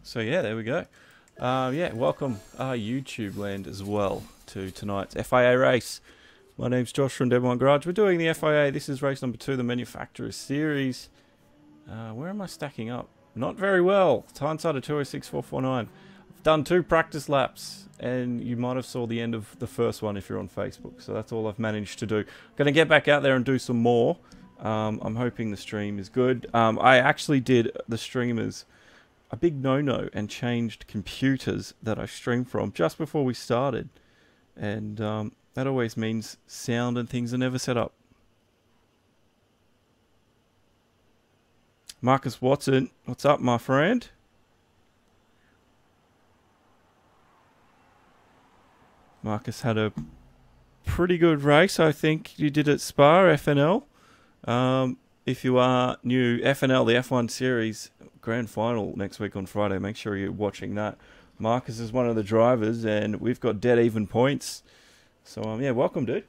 So yeah, there we go. Yeah, welcome YouTube land as well to tonight's FIA race. My name's Josh from Dead Garage. We're doing the FIA. This is race number 2, the Manufacturers Series. Where am I stacking up? Not very well. Hindsight of 206.449. I've done 2 practice laps, and you might have saw the end of the first one if you're on Facebook. So that's all I've managed to do. Going to get back out there and do some more. I'm hoping the stream is good. I actually did the streamers a big no-no and changed computers that I streamed from just before we started. And that always means sound and things are never set up. Marcus Watson, what's up, my friend? Marcus had a pretty good race, I think you did at Spa, FNL. If you are new, FNL, the F1 Series Grand Final next week on Friday. Make sure you're watching that. Marcus is one of the drivers, and we've got dead even points. So, yeah, welcome, dude.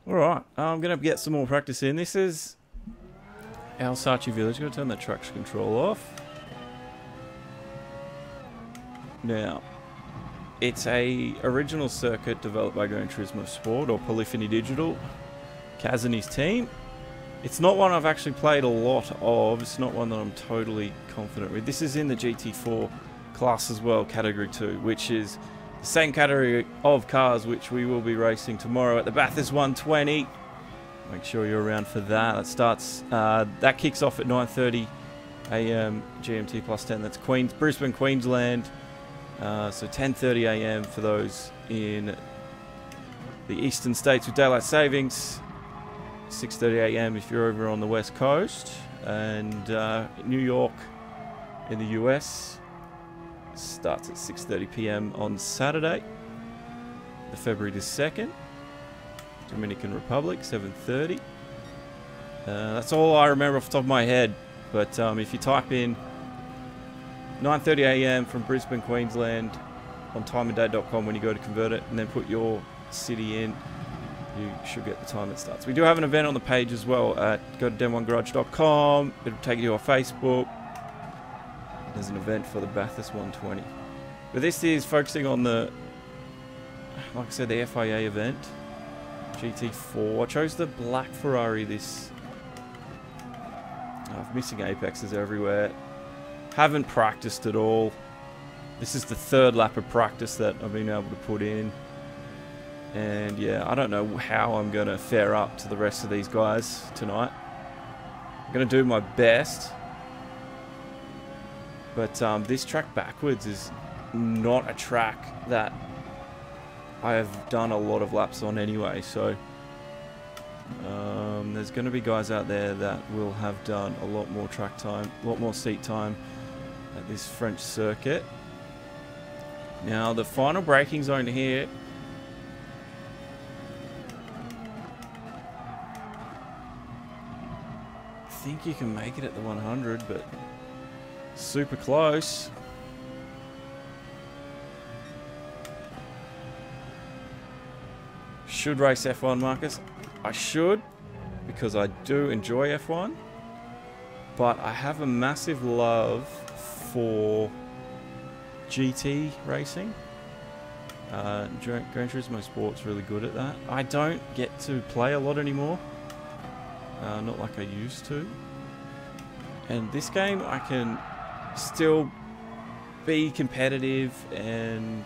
Alright, I'm going to get some more practice in. This is Alsace Village. Going to turn that traction control off. Now, it's a original circuit developed by Gran Turismo Sport or Polyphony Digital. Kaz and his team. It's not one I've actually played a lot of. It's not one that I'm totally confident with. This is in the GT4 class as well, Category 2, which is the same category of cars which we will be racing tomorrow at the Bathurst 120. Make sure you're around for that. That starts, that kicks off at 9:30 AM GMT plus 10. That's Brisbane, Queensland. So 10:30 AM for those in the eastern states with daylight savings. 6:30 AM if you're over on the west coast. And New York in the US starts at 6:30 PM on Saturday, the February the 2nd. Dominican Republic, 7:30. That's all I remember off the top of my head. But if you type in 9:30 AM from Brisbane, Queensland on timeanddate.com when you go to convert it, and then put your city in, you should get the time it starts. We do have an event on the page as well. Go to den1garage.com. It'll take you to our Facebook. There's an event for the Bathurst 120. But this is focusing on the, like I said, the FIA event. GT4. I chose the black Ferrari this. I'm missing apexes everywhere. Haven't practiced at all. This is the 3rd lap of practice that I've been able to put in. And yeah, I don't know how I'm going to fare up to the rest of these guys tonight. I'm going to do my best. But this track backwards is not a track that I have done a lot of laps on anyway. So there's going to be guys out there that will have done a lot more track time, a lot more seat time at this French circuit. Now the final braking zone here, I think you can make it at the 100, but super close. Should race F1, Marcus? I should, because I do enjoy F1, but I have a massive love for GT racing. Gran Turismo Sport's really good at that. I don't get to play a lot anymore, not like I used to. And this game I can still be competitive, and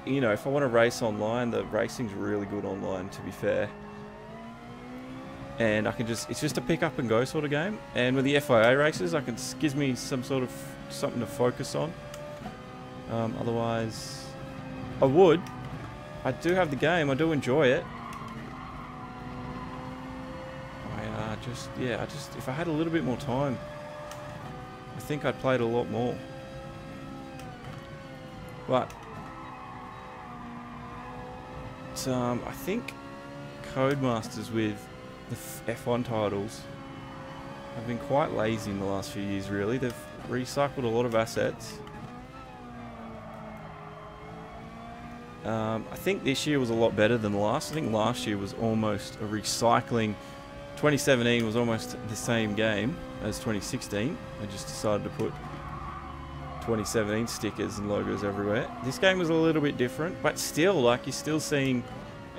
you know, if I want to race online, the racing's really good online, to be fair. And I can just, it's just a pick up and go sort of game. And with the FIA races, it gives me some sort of something to focus on. Otherwise, I do have the game, I do enjoy it. If I had a little bit more time, I think I'd play it a lot more. But I think Codemasters with the F1 titles have been quite lazy in the last few years, really. They've recycled a lot of assets. I think this year was a lot better than last. I think last year was almost a recycling. 2017 was almost the same game as 2016. They just decided to put 2017 stickers and logos everywhere. This game was a little bit different, but still, like, you're still seeing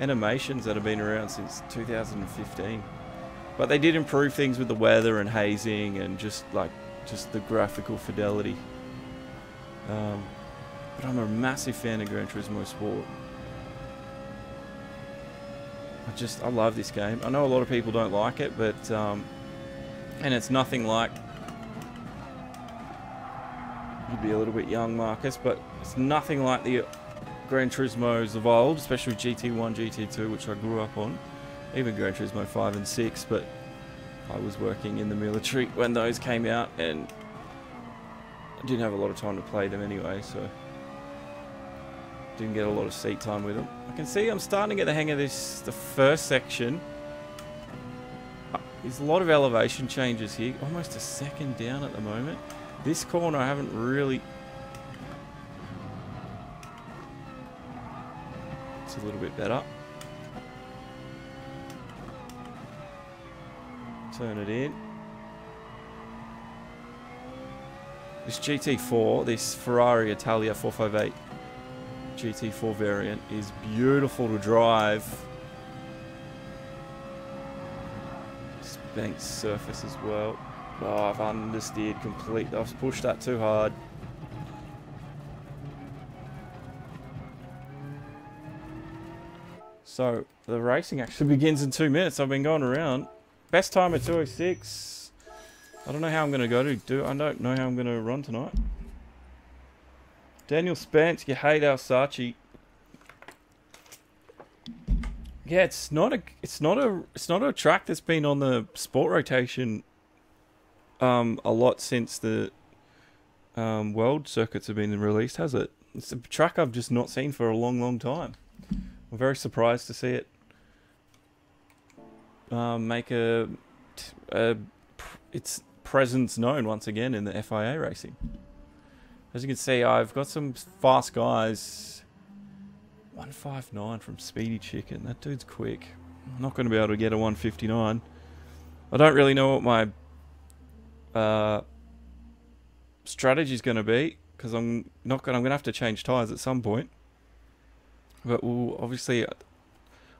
animations that have been around since 2015. But they did improve things with the weather and hazing and just the graphical fidelity. But I'm a massive fan of Gran Turismo Sport. I love this game. I know a lot of people don't like it, but and it's nothing like, you'd be a little bit young, Marcus, but it's nothing like the Gran Turismos of old, especially GT1, GT2, which I grew up on. Even Gran Turismo 5 and 6, but I was working in the military when those came out, and I didn't have a lot of time to play them anyway, so didn't get a lot of seat time with them. I can see I'm starting to get the hang of this. The first section, there's a lot of elevation changes here, almost a second down at the moment. This corner I haven't really... It's a little bit better. Turn it in. This GT4, this Ferrari Italia 458 GT4 variant is beautiful to drive. This banked surface as well. Oh, I've understeered completely. I've pushed that too hard. So the racing actually begins in 2 minutes. I've been going around. Best time at 2:06. I don't know how I'm going to go to. I don't know how I'm going to run tonight. Daniel Spence, you hate Alsace. Yeah, it's not a track that's been on the sport rotation a lot since the world circuits have been released, has it? It's a track I've just not seen for a long time. I'm very surprised to see it make its presence known once again in the FIA racing. As you can see, I've got some fast guys. 159 from Speedy Chicken. That dude's quick. I'm not going to be able to get a 159. I don't really know what my strategy is going to be, because I'm going to have to change tyres at some point. But we'll obviously, I'm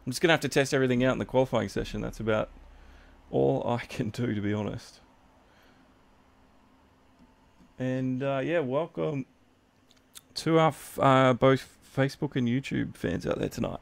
just going to have to test everything out in the qualifying session. That's about all I can do, to be honest. And yeah, welcome to our both Facebook and YouTube fans out there tonight.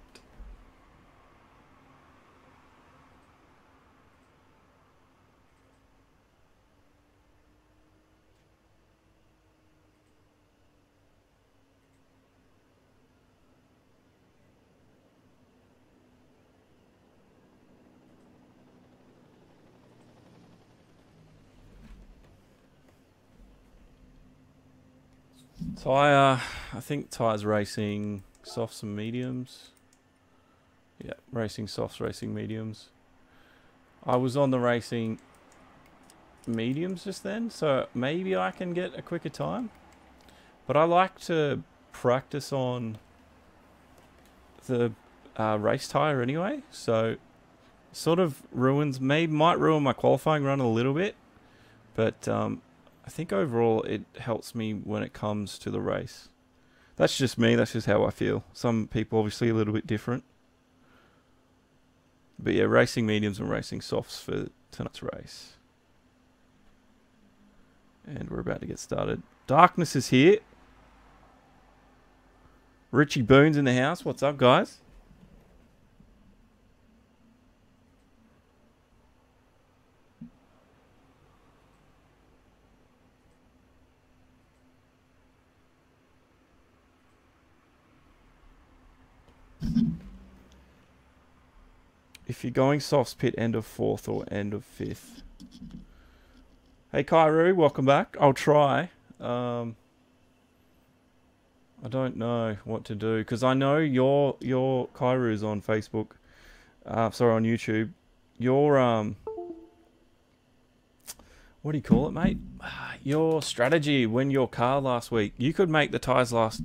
Tyre, I think Tyre's racing softs and mediums. Yeah, racing softs, racing mediums. I was on the racing mediums just then, so maybe I can get a quicker time. But I like to practice on the race tyre anyway, so sort of might ruin my qualifying run a little bit, but I think overall it helps me when it comes to the race. That's just me, that's just how I feel. Some people obviously a little bit different. But yeah, racing mediums and racing softs for tonight's race. And we're about to get started. Darkness is here. Richie Boone's in the house. What's up, guys? If you're going softs, pit end of 4th or end of 5th. Hey Kairu, welcome back. I'll try. I don't know what to do, because I know your Kairu's on Facebook. Sorry, on YouTube. Your what do you call it, mate? Your strategy when your car last week. You could make the tyres last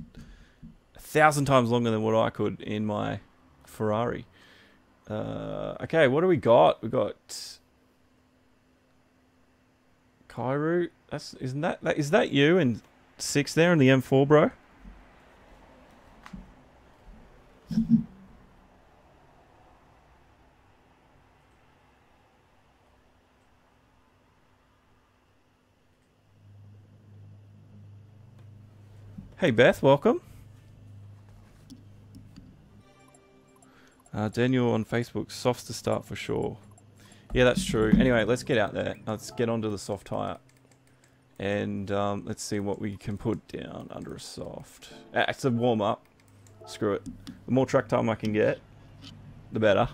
1,000 times longer than what I could in my Ferrari. Okay, what do we got? We got Kairu. Is that you in 6 there in the M4, bro? Hey Beth, welcome. Daniel on Facebook, softs to start for sure. Yeah, that's true. Anyway, let's get out there. Let's get onto the soft tyre. And let's see what we can put down under a soft. It's a warm up. Screw it. The more track time I can get, the better.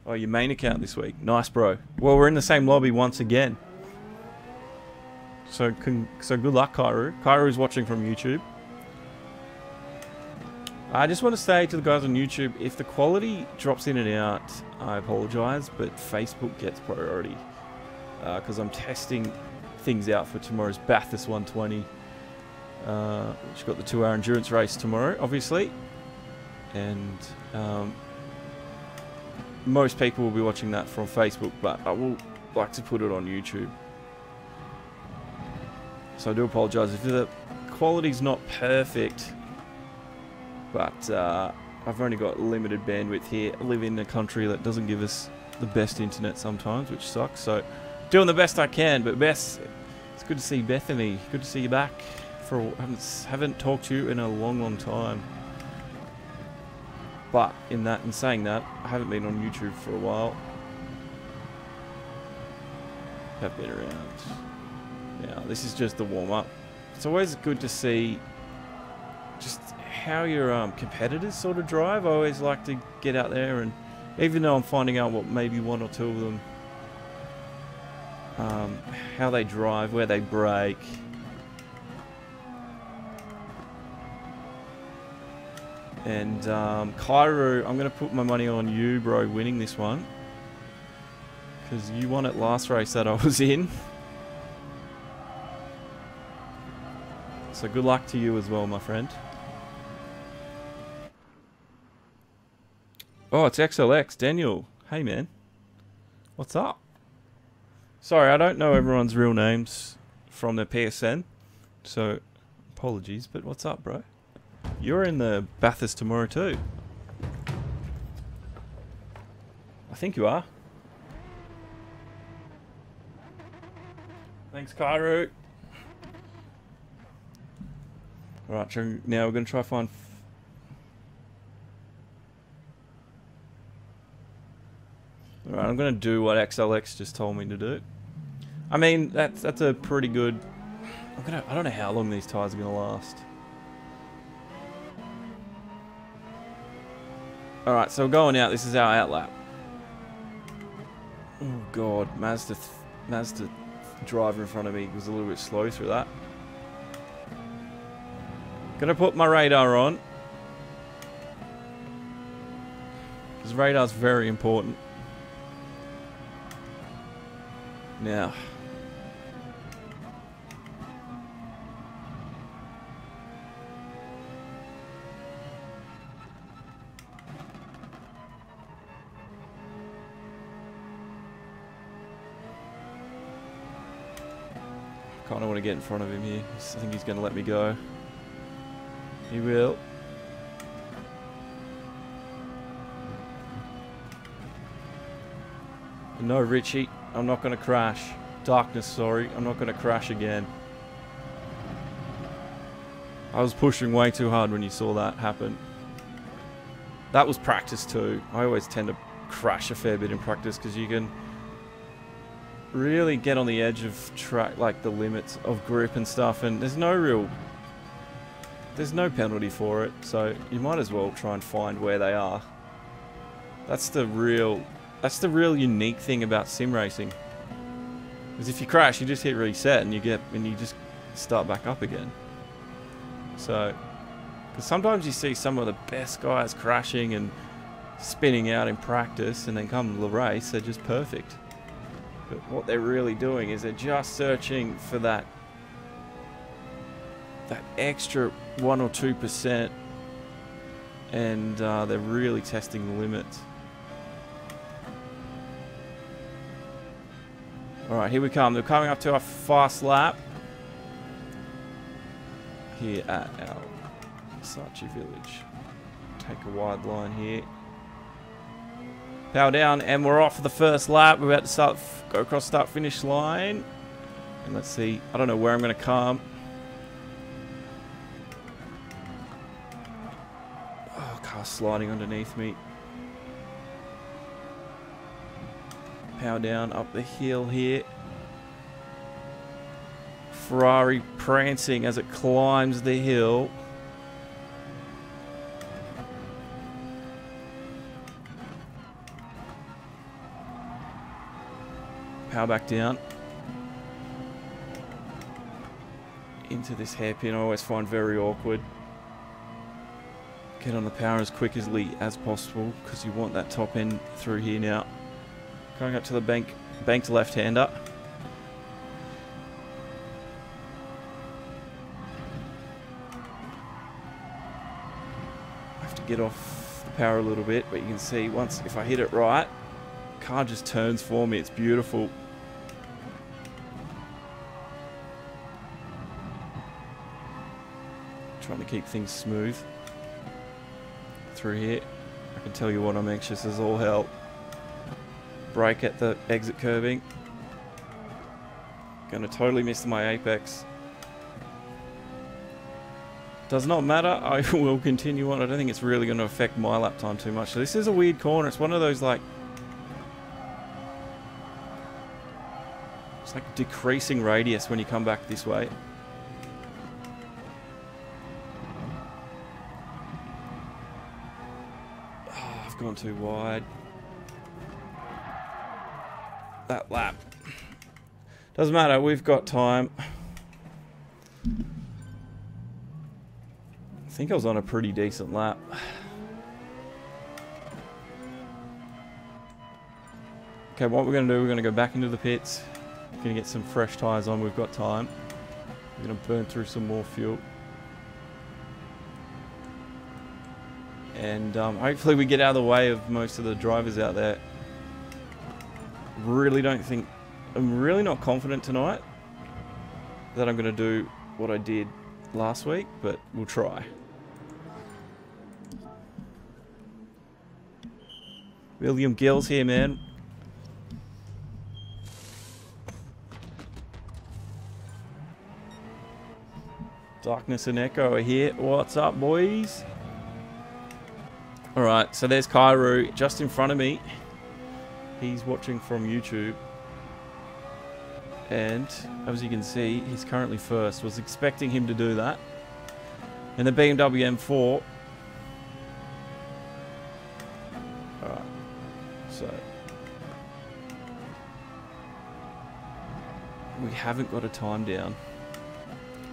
Oh, your main account this week. Nice, bro. Well, we're in the same lobby once again. So good luck, Kairu. Kairu's watching from YouTube. I just want to say to the guys on YouTube, if the quality drops in and out, I apologise, but Facebook gets priority. Because I'm testing things out for tomorrow's Bathurst 120. Which got the 2-hour endurance race tomorrow, obviously. And most people will be watching that from Facebook, but I will like to put it on YouTube. So I do apologise if the quality's not perfect, but I've only got limited bandwidth here. I live in a country that doesn't give us the best internet sometimes, which sucks. So doing the best I can. But Beth, it's good to see Bethany. Good to see you back. Haven't talked to you in a long time. But in saying that, I haven't been on YouTube for a while. Have been around. Now, this is just the warm-up. It's always good to see just how your competitors sort of drive. I always like to get out there, and even though I'm finding out what maybe 1 or 2 of them, how they drive, where they brake. And Kairu, I'm going to put my money on you, bro, winning this one. Because you won it last race that I was in. So good luck to you as well, my friend. Oh, it's XLX. Daniel. Hey, man. What's up? Sorry, I don't know everyone's real names from their PSN. So, apologies, but what's up, bro? You're in the Bathurst tomorrow, too. I think you are. Thanks, Kairu. Alright, so now we're going to try find... Alright, I'm going to do what XLX just told me to do. I mean, that's a pretty good... I don't know how long these tyres are going to last. Alright, so we're going out. This is our outlap. Oh god, Mazda driver in front of me was a little bit slow through that. Gonna put my radar on, because radar's very important. Now, kind of want to get in front of him here. I think he's going to let me go. He will. No, Richie, I'm not going to crash. Darkness, sorry. I'm not going to crash again. I was pushing way too hard when you saw that happen. That was practice too. I always tend to crash a fair bit in practice because you can really get on the edge of track, like the limits of grip and stuff, and there's no penalty for it, so you might as well try and find where they are. That's the real unique thing about sim racing. Because if you crash, you just hit reset and you just start back up again. So, because sometimes you see some of the best guys crashing and spinning out in practice, and then come the race, they're just perfect. But what they're really doing is they're just searching for that extra 1 or 2%, and they're really testing the limits. Alright, here we come. They're coming up to our fast lap here at our Alsace Village. Take a wide line here. Power down, and we're off for the first lap. We're about to go across start-finish line. And let's see. I don't know where I'm going to come. Oh, car's sliding underneath me. Power down up the hill here. Ferrari prancing as it climbs the hill. Power back down. Into this hairpin, I always find very awkward. Get on the power as quickly as possible because you want that top end through here now. Going up to the banked left-hander. I have to get off the power a little bit, but you can see once if I hit it right, the car just turns for me. It's beautiful. Trying to keep things smooth through here. I can tell you what, I'm anxious as all hell. Brake at the exit curbing. Gonna totally miss my apex. Does not matter, I will continue on. I don't think it's really going to affect my lap time too much. So this is a weird corner. It's one of those like... It's like decreasing radius when you come back this way. Oh, I've gone too wide. That lap. Doesn't matter, we've got time. I think I was on a pretty decent lap. Okay, what we're going to do, we're going to go back into the pits. We're going to get some fresh tyres on, we've got time. We're going to burn through some more fuel. And hopefully we get out of the way of most of the drivers out there. Really don't think... I'm really not confident tonight that I'm going to do what I did last week, but we'll try. William Gill's here, man. Darkness and Echo are here. What's up, boys? Alright, so there's Kairu just in front of me. He's watching from YouTube. And as you can see, he's currently first. Was expecting him to do that. And the BMW M4. Alright. So. We haven't got a time down.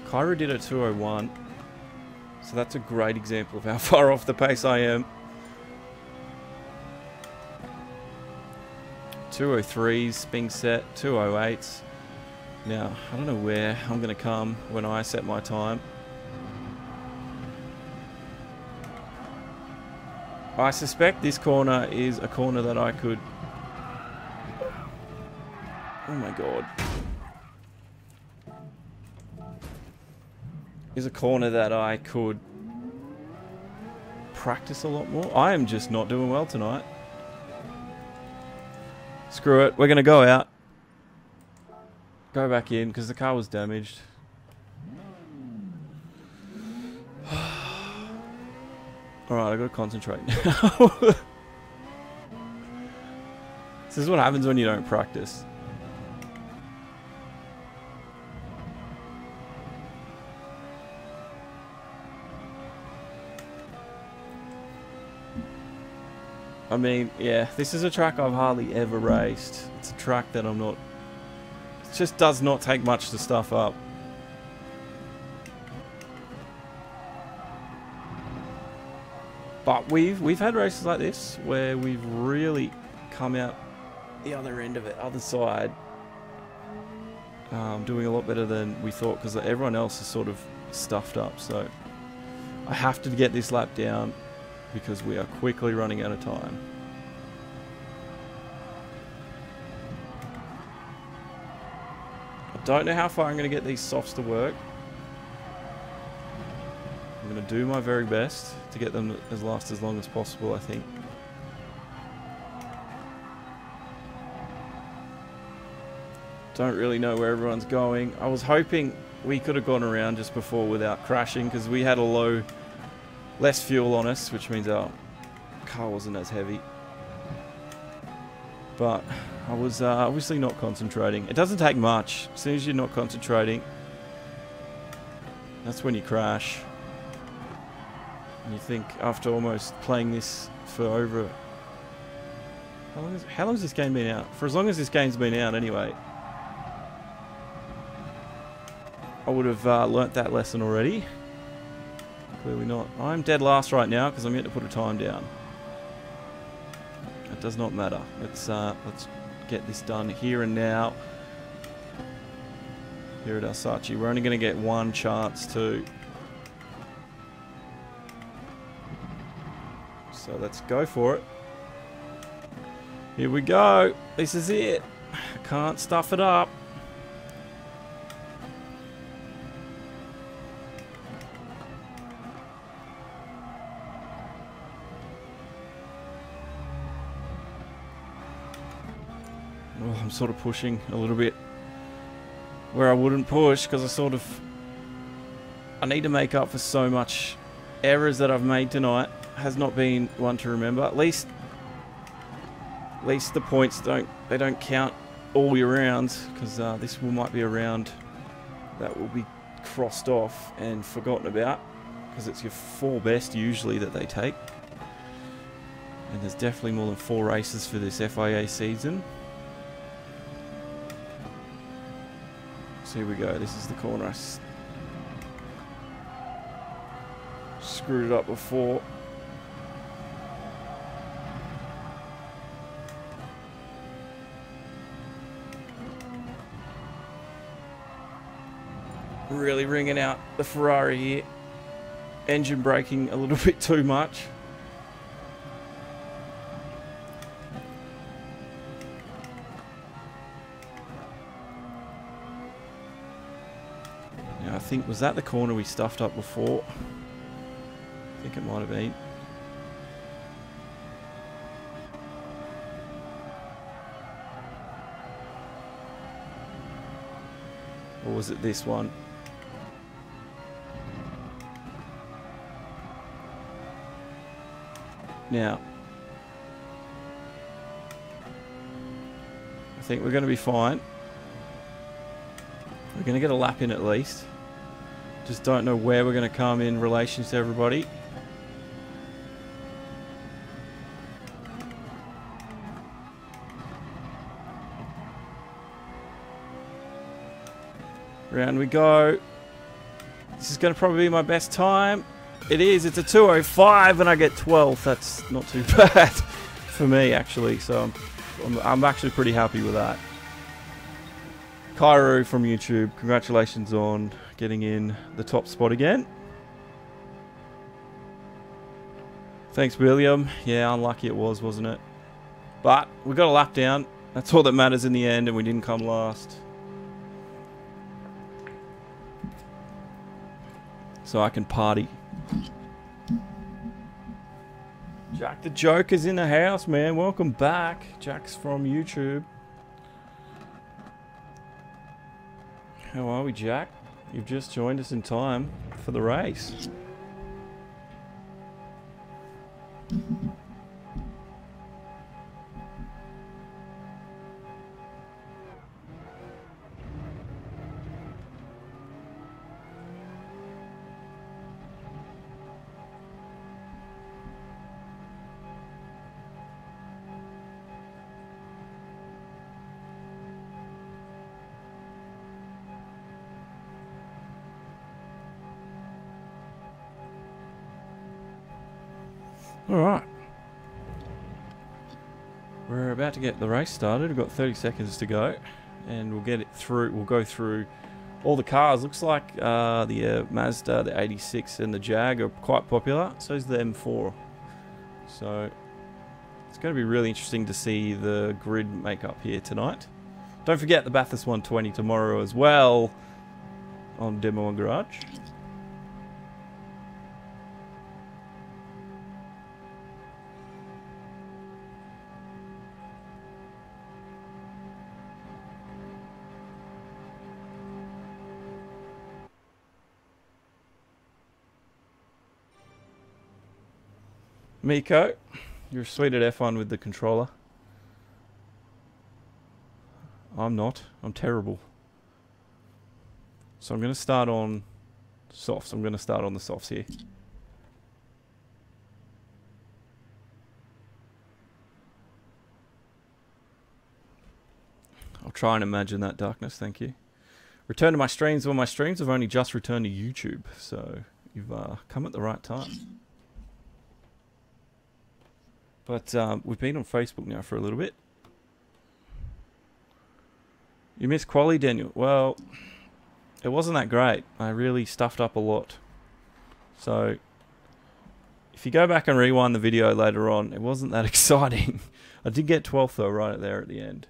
Kairu did a 2:01. So that's a great example of how far off the pace I am. 2:03s being set, 2:08s. Now, I don't know where I'm going to come when I set my time. I suspect this corner is a corner that I could... Oh my god. Is a corner that I could practice a lot more. I am just not doing well tonight. Screw it, we're going to go out. Go back in, because the car was damaged. Alright, I've got to concentrate now. This is what happens when you don't practice. I mean, yeah, this is a track I've hardly ever raced. It's a track that I'm not... It just does not take much to stuff up. But we've had races like this where we've really come out the other end of it, other side, doing a lot better than we thought, because everyone else is sort of stuffed up. So I have to get this lap down because we are quickly running out of time. I don't know how far I'm going to get these softs to work. I'm going to do my very best to get them to last as long as possible, I think. Don't really know where everyone's going. I was hoping we could have gone around just before without crashing, because we had less fuel on us, which means our car wasn't as heavy. But I was obviously not concentrating. It doesn't take much. As soon as you're not concentrating, that's when you crash. And you think, after almost playing this for over... How long has this game been out? For as long as this game's been out anyway. I would have learnt that lesson already. Clearly not. I'm dead last right now because I'm yet to put a time down. It does not matter. Let's get this done here and now. Here at Alsace. We're only going to get one chance to. So let's go for it. Here we go. This is it. I can't stuff it up. Oh, I'm sort of pushing a little bit where I wouldn't push, because I need to make up for so much errors that I've made tonight. Has not been one to remember. At least the points don't count all your rounds, because this might be a round that will be crossed off and forgotten about, because it's your 4 best usually that they take. And there's definitely more than 4 races for this FIA season. So here we go. This is the corner. I screwed it up before. Really ringing out the Ferrari here. Engine braking a little bit too much. Now I think, was that the corner we stuffed up before? I think it might have been. Or was it this one? Now, I think we're going to be fine. We're going to get a lap in at least. Just don't know where we're going to come in relation to everybody. Round we go. This is going to probably be my best time. It is. It's a 2:05 and I get 12th. That's not too bad for me, actually. So I'm actually pretty happy with that. Cairo from YouTube, congratulations on getting in the top spot again. Thanks, William. Yeah, unlucky it was, wasn't it? But we got a lap down. That's all that matters in the end, and we didn't come last. So I can party. Jack the Joker's in the house, man. Welcome back. Jack's from YouTube. How are we, Jack? You've just joined us in time for the race. Alright. We're about to get the race started. We've got 30 seconds to go. And we'll get it through. We'll go through all the cars. Looks like the Mazda, the 86 and the Jag are quite popular. So is the M4. So it's going to be really interesting to see the grid makeup here tonight. Don't forget the Bathurst 120 tomorrow as well on Demo and Garage. Miko, you're sweet at F1 with the controller. I'm not. I'm terrible. So I'm going to start on softs. I'm going to start on the softs here. I'll try and imagine that darkness, thank you. Return to my streams. Well, my streams have only just returned to YouTube, so you've come at the right time. But we've been on Facebook now for a little bit. You missed quali, Daniel. Well, it wasn't that great. I really stuffed up a lot. So, if you go back and rewind the video later on, it wasn't that exciting. I did get 12th though, right there at the end.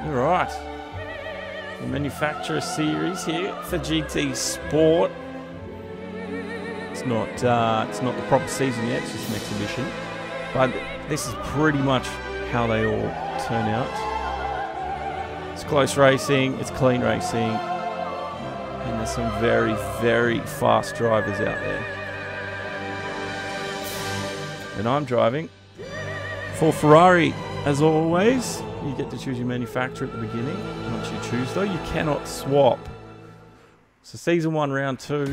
Alright, the Manufacturers Series here for GT Sport. It's not the proper season yet, it's just an exhibition. But this is pretty much how they all turn out. It's close racing, it's clean racing, and there's some very, very fast drivers out there. And I'm driving for Ferrari, as always. You get to choose your manufacturer at the beginning. Once you choose, though, you cannot swap. So Season 1, Round 2,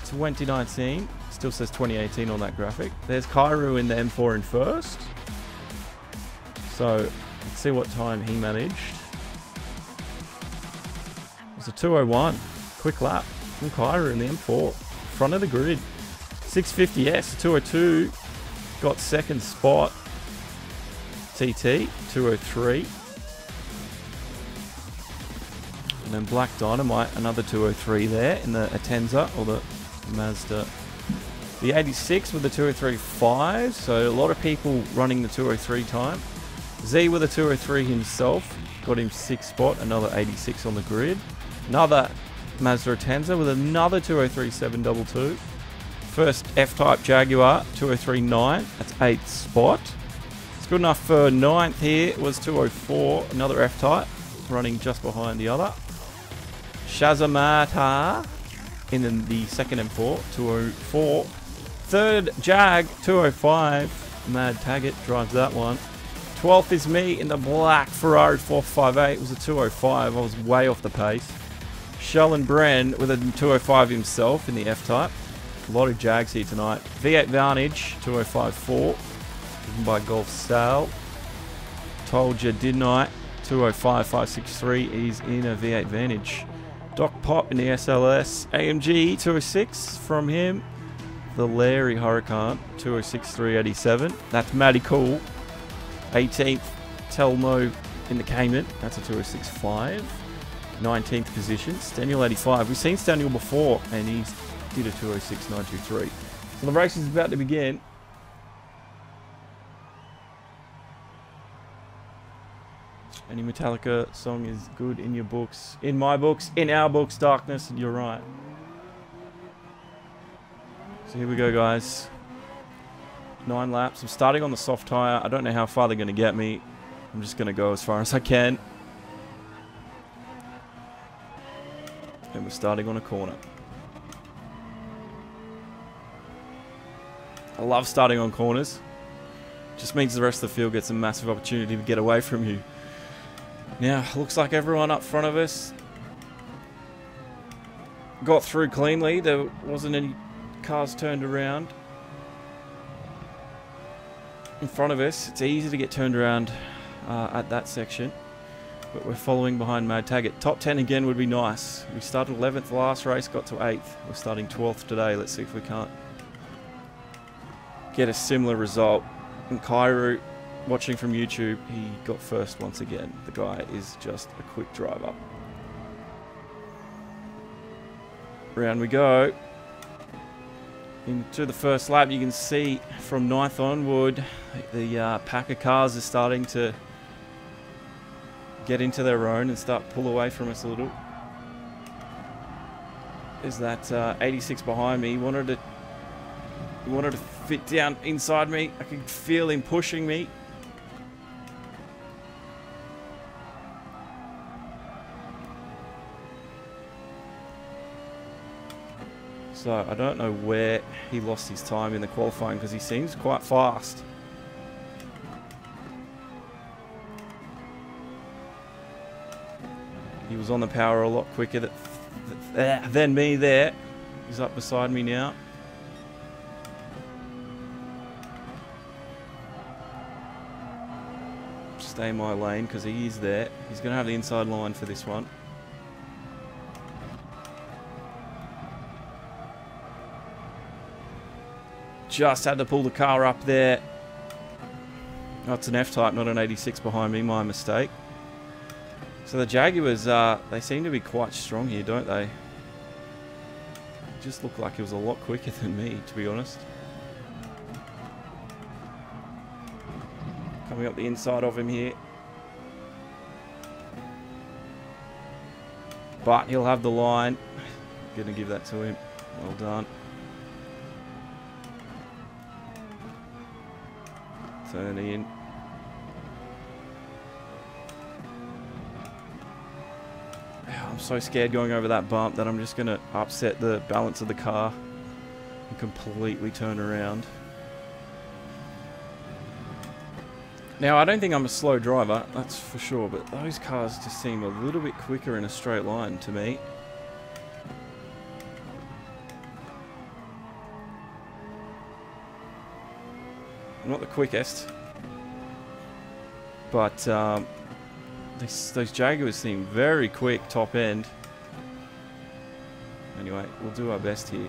2019. Still says 2018 on that graphic. There's Kairu in the M4 in first. So, let's see what time he managed. It was a 2:01. Quick lap from Kairu in the M4. Front of the grid. 650S, 2:02. Got second spot. TT, 2:03. And then Black Dynamite, another 2:03 there in the Atenza, or the Mazda. The 86 with the 2:03.5, so a lot of people running the 2:03 time. Z with a 2:03 himself, got him 6th spot, another 86 on the grid. Another Mazda Atenza with another 2:03.722. First F-Type Jaguar, 2:03.9, that's 8th spot. Good enough for 9th here. It was 2:04. Another F-Type running just behind the other. Shazamata in the second M4, 2:04. Third Jag, 2:05. Mad Taggart drives that one. 12th is me in the black Ferrari 458. It was a 2:05. I was way off the pace. Sheldon Bren with a 2:05 himself in the F-Type. A lot of Jags here tonight. V8 Vantage, 2:05.4. By Golf Sal. Told you, didn't I? 2:05.563 is in a V8 Vantage. Doc Pop in the SLS. AMG 2:06 from him. The Larry Huracan 2:06.387. That's Matty Cool. 18th Telmo in the Cayman. That's a 2:06.5. 19th position. Staniel 85. We've seen Staniel before and he did a 2:06.923. So the race is about to begin. Any Metallica song is good in your books. In my books. In our books, Darkness. You're right. So here we go, guys. 9 laps. I'm starting on the soft tyre. I don't know how far they're going to get me. I'm just going to go as far as I can. And we're starting on a corner. I love starting on corners. Just means the rest of the field gets a massive opportunity to get away from you. Now, looks like everyone up front of us got through cleanly. There wasn't any Car's turned around. In front of us, it's easy to get turned around at that section. But we're following behind Mad Taggart. Top 10 again would be nice. We started 11th last race, got to 8th. We're starting 12th today. Let's see if we can't get a similar result. And Kairu, watching from YouTube, he got first once again. The guy is just a quick driver. Round we go. Into the first lap, you can see from 9th onward, the pack of cars is starting to get into their own and start pull away from us a little. There's that 86 behind me. He wanted to fit down inside me. I could feel him pushing me. So I don't know where he lost his time in the qualifying because he seems quite fast. He was on the power a lot quicker than me there. He's up beside me now. Stay in my lane because he is there. He's going to have the inside line for this one. Just had to pull the car up there. Oh, it's an F-type, not an 86 behind me. My mistake. So the Jaguars, they seem to be quite strong here, don't they? Just looked like it was a lot quicker than me, to be honest. Coming up the inside of him here. But he'll have the line. Gonna give that to him. Well done. Turn in. I'm so scared going over that bump that I'm just going to upset the balance of the car and completely turn around. Now, I don't think I'm a slow driver, that's for sure, but those cars just seem a little bit quicker in a straight line to me. I'm not the quickest, but those Jaguars seem very quick top end. Anyway, we'll do our best here.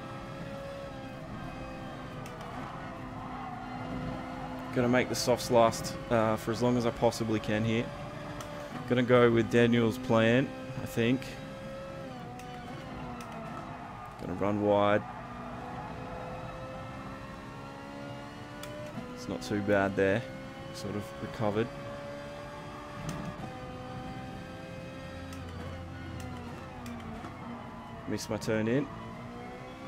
Gonna make the softs last for as long as I possibly can here. Gonna go with Daniel's plan, I think. Gonna run wide. It's not too bad there. Sort of recovered. Missed my turn in.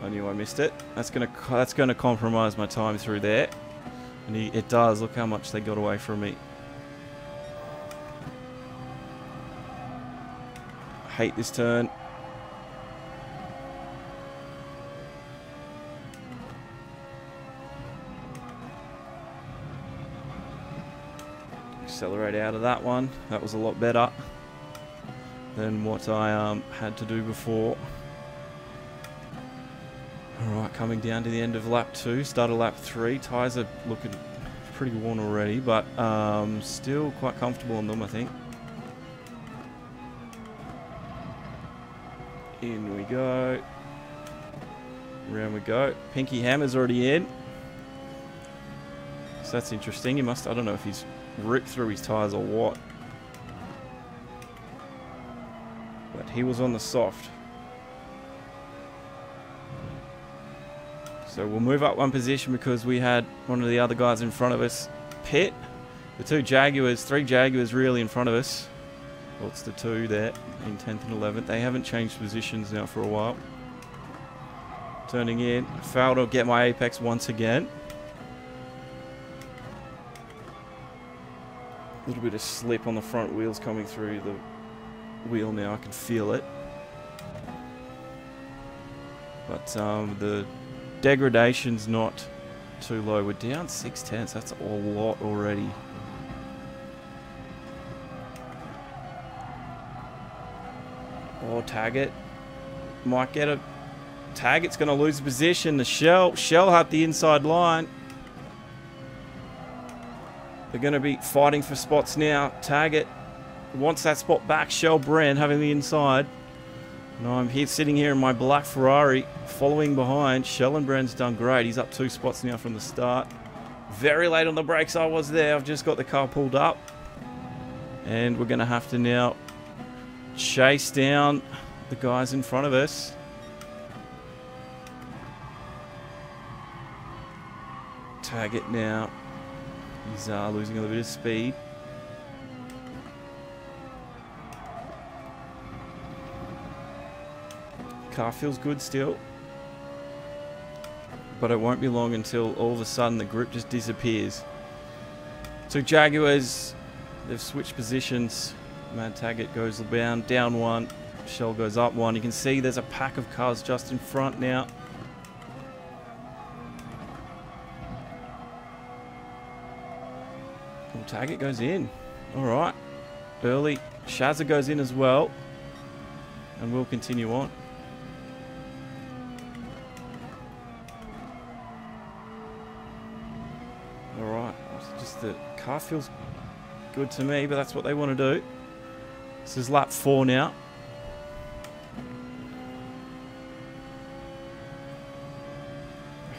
I knew I missed it. That's gonna compromise my time through there. And it does. Look how much they got away from me. I hate this turn. Accelerate out of that one. That was a lot better than what I had to do before. Alright, coming down to the end of lap 2, start of lap 3. Tyres are looking pretty worn already, but still quite comfortable on them, I think. In we go. Round we go. Pinky Hammer's already in. So that's interesting. He must, I don't know if he's ripped through his tyres or what. But he was on the soft. So we'll move up one position because we had one of the other guys in front of us pit. The three Jaguars really in front of us. Well, it's the two there in 10th and 11th. They haven't changed positions now for a while. Turning in. Failed to get my apex once again. A little bit of slip on the front wheels coming through the wheel now. I can feel it. But the degradation's not too low. We're down 6/10. That's a lot already. Oh, Taggart might get a Taggart's going to lose position. The Shell had the inside line. They're going to be fighting for spots now. Taggart wants that spot back. Shell Brand having the inside. And I'm here sitting here in my black Ferrari following behind. Shell and Brand's done great. He's up 2 spots now from the start. Very late on the brakes I was there. I've just got the car pulled up. And we're going to have to now chase down the guys in front of us. Taggart now. He's losing a little bit of speed. Car feels good still. But it won't be long until all of a sudden the grip just disappears. So Jaguars, they've switched positions. Mad Taggart goes down 1. Shell goes up 1. You can see there's a pack of cars just in front now. Well, Taggart goes in. Alright. Early. Shazza goes in as well. And we'll continue on. Alright. Just the car feels good to me, but that's what they want to do. This is lap 4 now.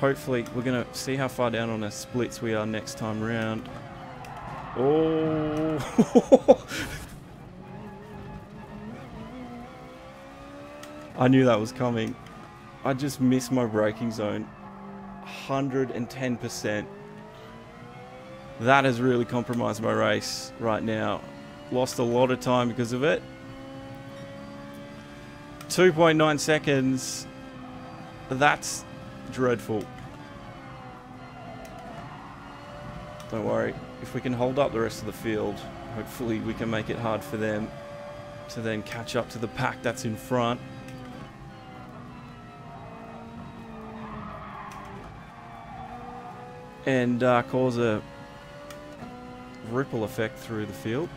Hopefully, we're going to see how far down on our splits we are next time round. Oh! I knew that was coming. I just missed my braking zone. 110%. That has really compromised my race right now. Lost a lot of time because of it. 2.9 seconds. That's dreadful. Don't worry. If we can hold up the rest of the field, hopefully we can make it hard for them to then catch up to the pack that's in front. And cause a ripple effect through the field.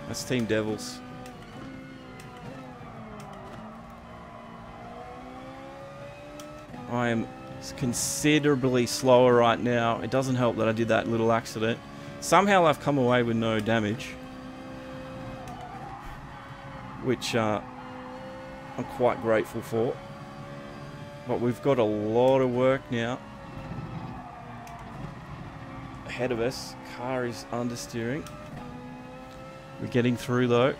That's Team Devils. I am considerably slower right now. It doesn't help that I did that little accident. Somehow I've come away with no damage, which I'm quite grateful for. But we've got a lot of work now ahead of us. Car is understeering. We're getting through though.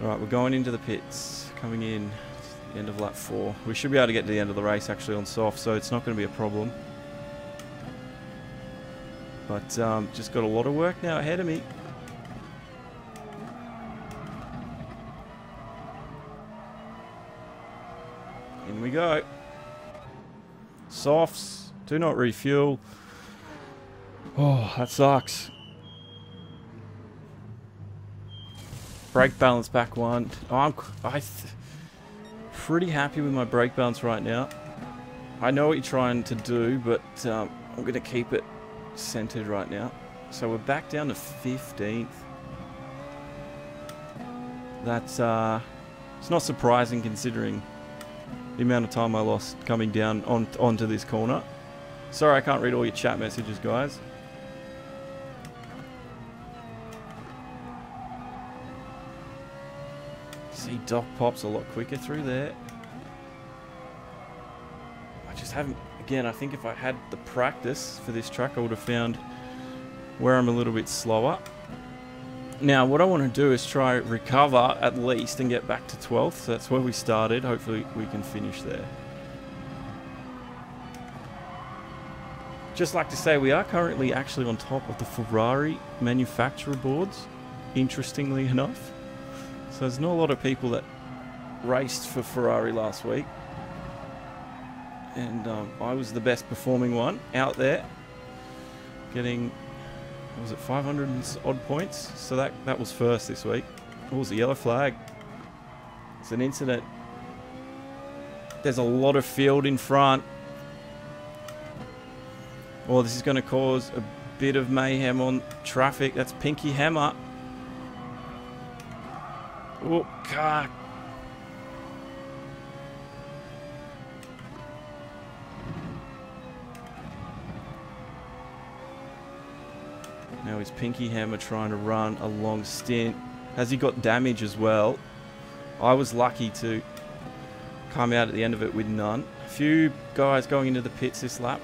Alright, we're going into the pits. Coming in to the end of lap 4. We should be able to get to the end of the race actually on soft, so it's not going to be a problem. But just got a lot of work now ahead of me. In we go. Softs. Do not refuel. Oh, that sucks. Brake balance back 1. Oh, I'm pretty happy with my brake balance right now. I know what you're trying to do, but I'm going to keep it centered right now. So we're back down to 15th. That's it's not surprising considering the amount of time I lost coming down onto this corner. Sorry I can't read all your chat messages, guys. See, Doc pops a lot quicker through there. I just haven't... Again, I think if I had the practice for this track, I would have found where I'm a little bit slower. Now, what I want to do is try recover at least and get back to 12th. So that's where we started. Hopefully we can finish there. Just like to say, we are currently actually on top of the Ferrari manufacturer boards, interestingly enough. So there's not a lot of people that raced for Ferrari last week. And I was the best performing one out there. Getting, what was it, 500 and odd points? So that was first this week. Oh, it was a yellow flag. It's an incident. There's a lot of field in front. Well, this is going to cause a bit of mayhem on traffic. That's Pinky Hammer. Oh, God. How is Pinky Hammer trying to run a long stint? Has he got damage as well? I was lucky to come out at the end of it with none. A few guys going into the pits this lap.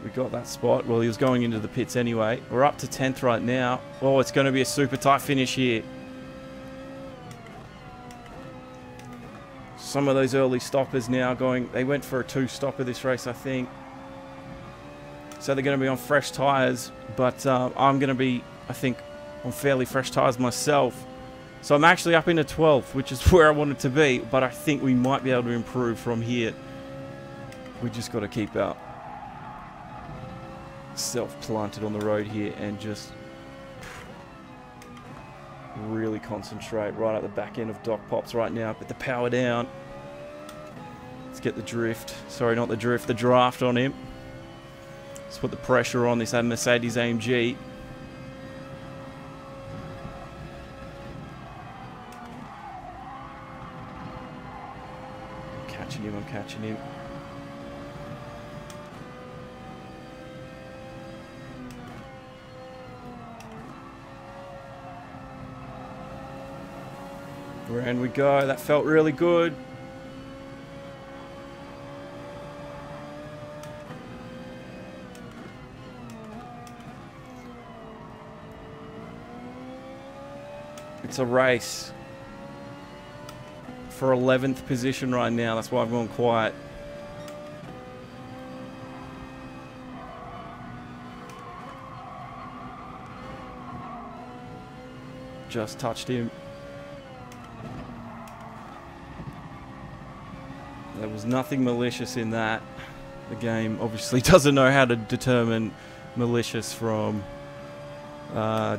We got that spot. Well, he was going into the pits anyway. We're up to 10th right now. Oh, it's going to be a super tight finish here. Some of those early stoppers now going... They went for a 2-stopper this race, I think. So they're going to be on fresh tyres. But I'm going to be, I think, on fairly fresh tyres myself. So I'm actually up into 12th, which is where I wanted to be. But I think we might be able to improve from here. We just got to keep our self-planted on the road here and just really concentrate right at the back end of Doc Pops right now. Put the power down. Let's get the drift. Sorry, not the drift, the draft on him. Let's put the pressure on this Mercedes AMG. I'm catching him. And we go. That felt really good. It's a race for 11th position right now. That's why I've gone quiet. Just touched him. There was nothing malicious in that. The game obviously doesn't know how to determine malicious from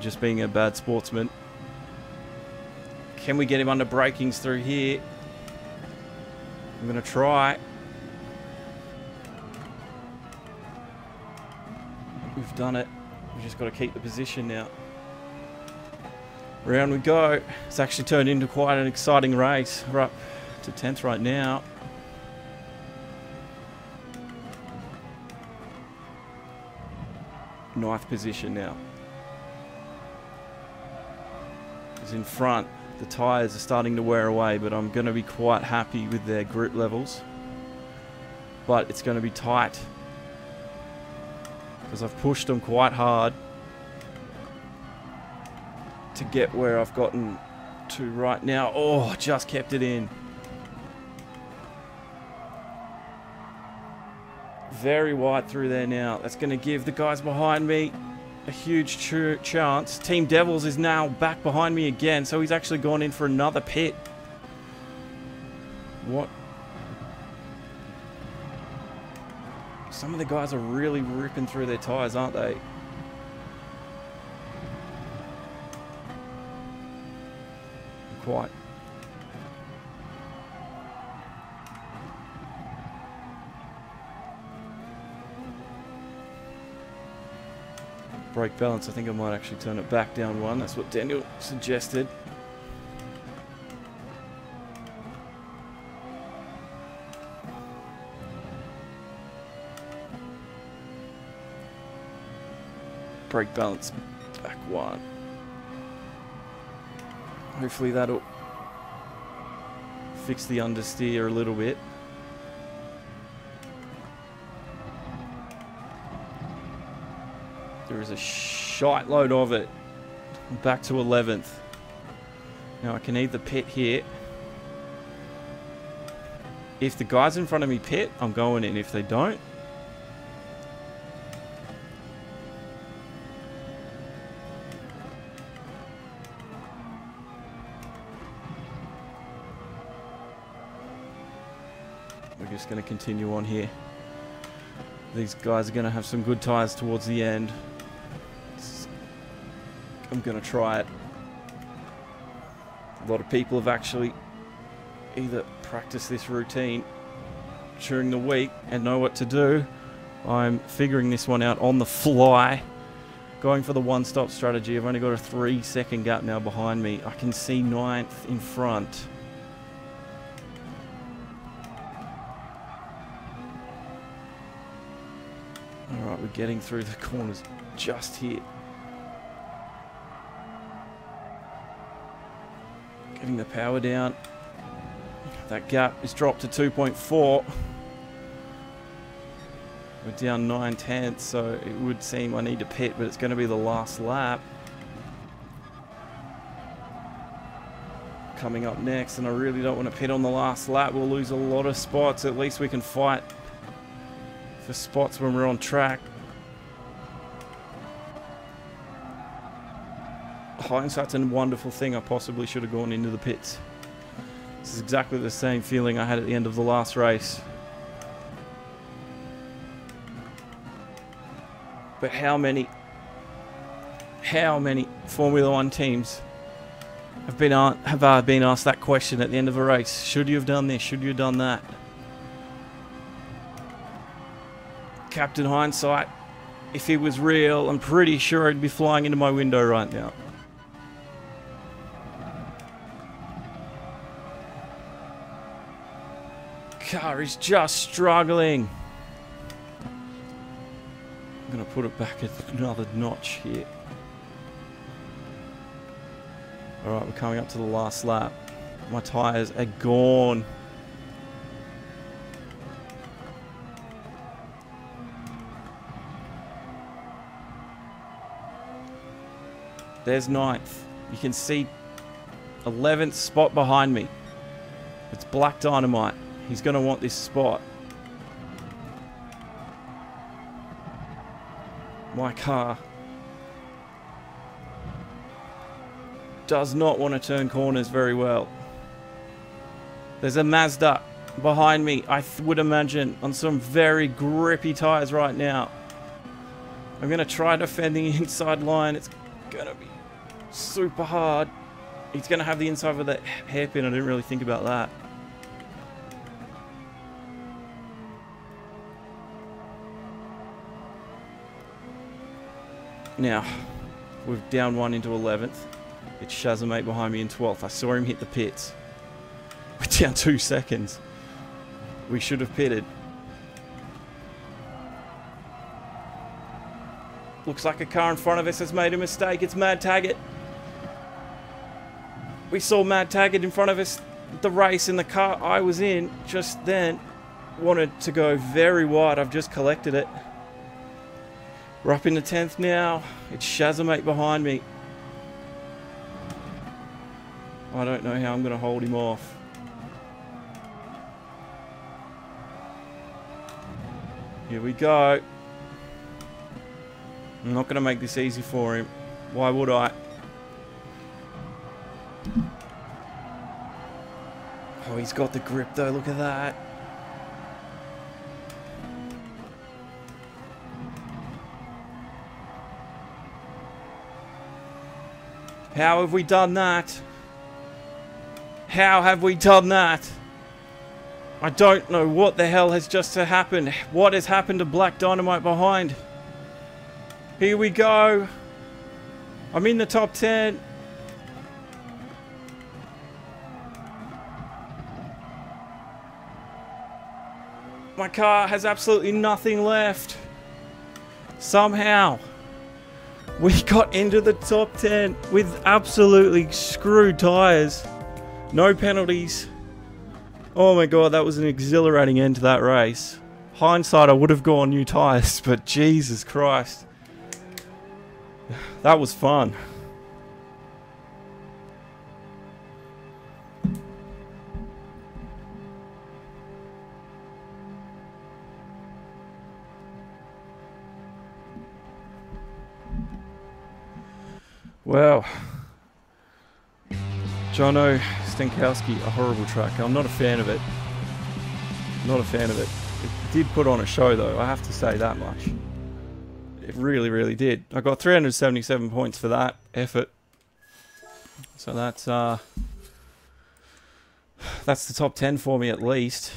just being a bad sportsman. Can we get him under brakings through here? I'm going to try. We've done it. We've just got to keep the position now. Round we go. It's actually turned into quite an exciting race. We're up to 10th right now. Ninth position now. Is in front. The tyres are starting to wear away, but I'm going to be quite happy with their grip levels. But it's going to be tight because I've pushed them quite hard to get where I've gotten to right now. Oh, just kept it in. Very wide through there now. That's going to give the guys behind me a huge chance. Team Devils is now back behind me again, so he's actually gone in for another pit. What? Some of the guys are really ripping through their tyres, aren't they? Quite. Brake balance, I think I might actually turn it back down one. That's what Daniel suggested. Brake balance back one. Hopefully that'll fix the understeer a little bit. There is a shite load of it. I'm back to 11th. Now I can either pit here. If the guys in front of me pit, I'm going in. If they don't, we're just going to continue on here. These guys are going to have some good tyres towards the end. I'm going to try it. A lot of people have actually either practiced this routine during the week and know what to do. I'm figuring this one out on the fly. Going for the one-stop strategy. I've only got a 3-second gap now behind me. I can see 9th in front. Alright, we're getting through the corners just here. Getting the power down. That gap is dropped to 2.4. We're down 9/10, so it would seem I need to pit, but it's going to be the last lap. Coming up next, and I really don't want to pit on the last lap. We'll lose a lot of spots. At least we can fight for spots when we're on track. Hindsight's a wonderful thing. I possibly should have gone into the pits. This is exactly the same feeling I had at the end of the last race. But how many Formula One teams have been asked that question at the end of a race? Should you have done this? Should you have done that? Captain Hindsight, if he was real, I'm pretty sure he'd be flying into my window right now. Car is just struggling. I'm going to put it back at another notch here. Alright, we're coming up to the last lap. My tyres are gone. There's 9th. You can see 11th spot behind me. It's Black Dynamite. He's going to want this spot. My car does not want to turn corners very well. There's a Mazda behind me, I would imagine, on some very grippy tyres right now. I'm going to try defending the inside line. It's going to be super hard. He's going to have the inside with that hairpin. I didn't really think about that. Now, we're down 1 into 11th. It's Shazamate behind me in 12th. I saw him hit the pits. We're down 2 seconds. We should have pitted. Looks like a car in front of us has made a mistake. It's Mad Taggart. We saw Mad Taggart in front of us. The race in the car I was in just then wanted to go very wide. I've just collected it. We're up in the 10th now. It's Shazamate behind me. I don't know how I'm going to hold him off. Here we go. I'm not going to make this easy for him. Why would I? Oh, he's got the grip though. Look at that. How have we done that? How have we done that? I don't know what the hell has just happened. What has happened to Black Dynamite behind? Here we go. I'm in the top 10. My car has absolutely nothing left. Somehow, we got into the top 10 with absolutely screwed tyres. No penalties. Oh my god, that was an exhilarating end to that race. Hindsight, I would have gone new tyres, but Jesus Christ. That was fun. Well, Jono Stenkowski, a horrible track. I'm not a fan of it. Not a fan of it. It did put on a show though, I have to say that much. It really, really did. I got 377 points for that effort. So that's the top 10 for me at least.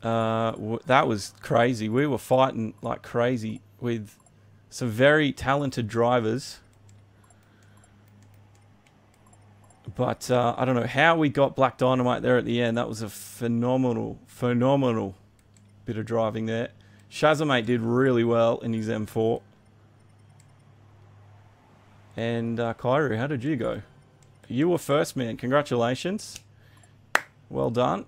That was crazy. We were fighting like crazy with Some very talented drivers. But I don't know how we got Black Dynamite there at the end. That was a phenomenal bit of driving there. Shazamate did really well in his M4. And Kairu, how did you go? You were first, man. Congratulations. Well done.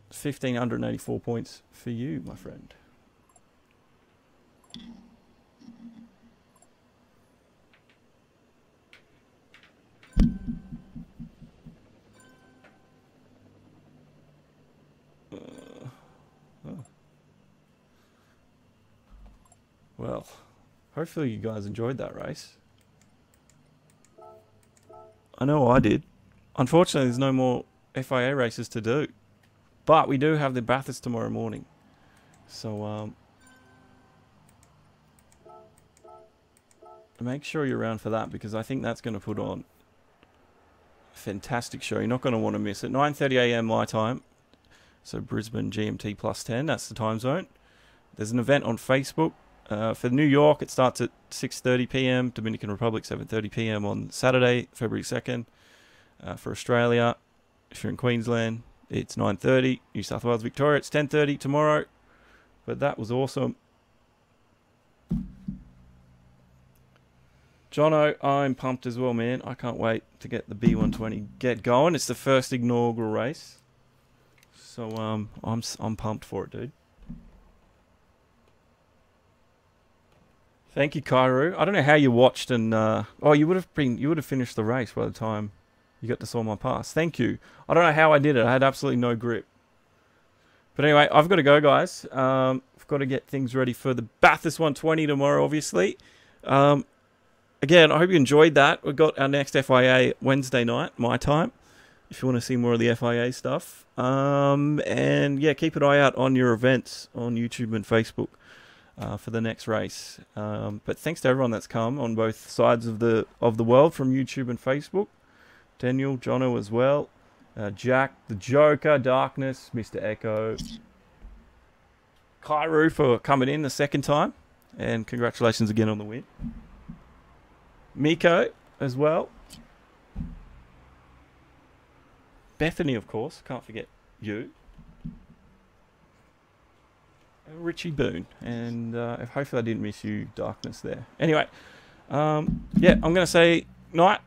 1,584 points for you, my friend. Well, hopefully you guys enjoyed that race. I know I did. Unfortunately, there's no more FIA races to do. But we do have the Bathurst tomorrow morning. So, make sure you're around for that, because I think that's going to put on a fantastic show. You're not going to want to miss it. 9:30 AM my time. So Brisbane GMT plus 10. That's the time zone. There's an event on Facebook. For New York, it starts at 6:30 PM. Dominican Republic, 7:30 PM on Saturday, February 2nd. For Australia, if you're in Queensland, it's 9:30. New South Wales, Victoria, it's 10:30 tomorrow. But that was awesome. Jono, I'm pumped as well, man. I can't wait to get the B120 get going. It's the first inaugural race. So I'm pumped for it, dude. Thank you, Kairu. I don't know how you watched and oh, you would have finished the race by the time you got to saw my pass. Thank you. I don't know how I did it. I had absolutely no grip. But anyway, I've got to go, guys. I've got to get things ready for the Bathurst 120 tomorrow, obviously. Again, I hope you enjoyed that. We've got our next FIA Wednesday night, my time, if you want to see more of the FIA stuff. And yeah, keep an eye out on your events on YouTube and Facebook. For the next race. But thanks to everyone that's come on both sides of the world from YouTube and Facebook. Daniel, Jono as well. Jack, the Joker, Darkness, Mr. Echo. Kairu for coming in the second time. And congratulations again on the win. Miko as well. Bethany, of course. Can't forget you. Richie Boone, and hopefully I didn't miss you, Darkness, there. Anyway, yeah, I'm going to say night,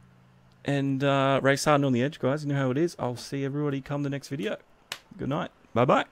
and race hard and on the edge, guys. You know how it is. I'll see everybody come the next video. Good night. Bye-bye.